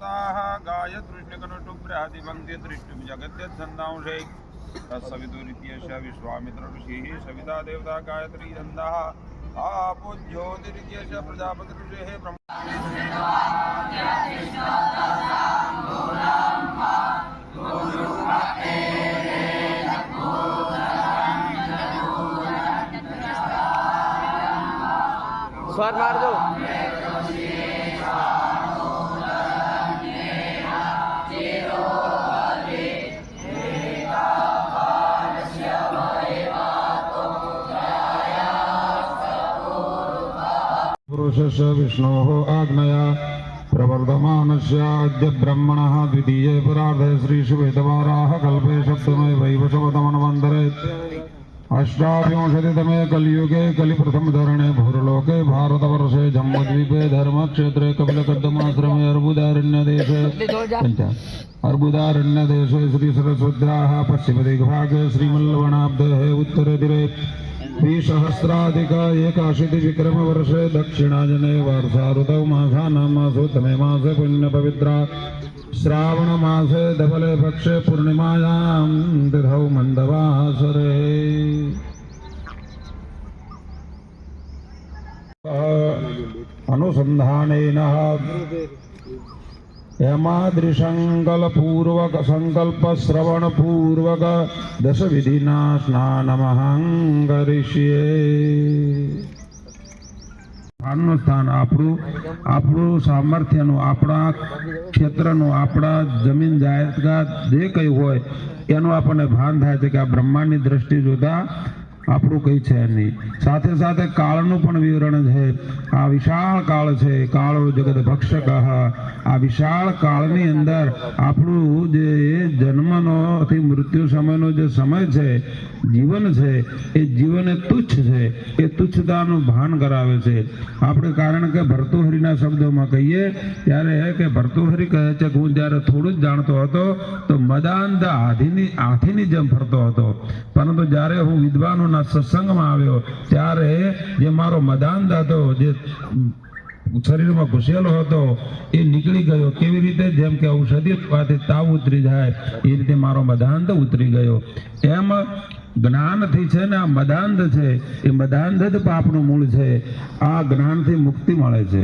सप्ताह गाय दृष्टिकनुष्टुभ्रादिभङ्क्ति दृष्टिं जगद्यच्छन्दांशे तत्सवितुरित्यस्य विश्वामित्र ऋषिः सविता देवता गायत्री छन्दः आपो ज्योतिरित्यस्य प्रजापति ऋषेः स्वर मार दो। पुरुषस्य विष्णोः आज्ञया प्रवर्धमानस्य अद्य ब्रह्मणः द्वितीये परार्धे श्रीशुवेदवाराः कल्पे सप्तमे वैवशवतमन्वन्तरे अष्टाविंशतितमे कलियुगे कलिप्रथमधरणे भूर्लोके भारतवर्षे जम्बूद्वीपे धर्मक्षेत्रे कपिलकद्दमाश्रमे अर्बुदारण्यदेशे श्रीसरस्वत्याः पश्चिमदिग्भागे श्रीमल्लवनाब्धेः उत्तरदिरे द्विसहस्राधिक एकाशीतिविक्रमवर्षे दक्षिणाजने वर्षाऋतौ मासानां मासोत्तमे मासे पुण्यपवित्रा श्रावणमासे धवले पक्षे पूर्णिमायां तिथौ मन्दवासरे अनुसन्धानेन यमादृशङ्कल्पपूर्वक संकल्पश्रवणपूर्वक दशविधिना स्नानमहं करिष्ये। स्थानનું સ્થાન આપણું સામર્થ્યનું આપણા ક્ષેત્રનું આપણા જમીન જાયદાદ જે કંઈ હોય એનું આપણને ભાન થાય છે કે આ બ્રહ્માંડની દ્રષ્ટિ જોતા આપણું કંઈ છે નહીં. સાથે સાથે કાળનું પણ વિવરણ છે. આ વિશાળ કાળ છે, કાળો જગત ભક્ષક. આ વિશાળ કાળની અંદર આપણું જે જન્મનોથી મૃત્યુ સમયનો જે સમય છે, જીવન છે, એ જીવન એ તુચ્છ છે. એ તુચ્છતાનું ભાન કરાવે છે આપણે. કારણ કે ભર્તૃહરિના શબ્દોમાં કહીએ ત્યારે કે ભર્તૃહરિ કહે છે કે હું જ્યારે થોડું જ જાણતો હતો તો મદાંધ હાથીની જેમ ફરતો હતો, પરંતુ જ્યારે હું વિદ્વાનોના સત્સંગમાં આવ્યો ત્યારે જે મારો મદાંધ હતો, જે શરીરમાં ઘૂસેલો હતો, એ નીકળી ગયો. કેવી રીતે? જેમ કે ઔષધિ ખાવાથી તાવ ઉતરી જાય એ રીતે મારો મદાંધ ઉતરી ગયો. એમ જ્ઞાનથી છે ને આ મદાંધ છે, એ મદાંધ જ પાપનું મૂળ છે. આ જ્ઞાનથી મુક્તિ મળે છે.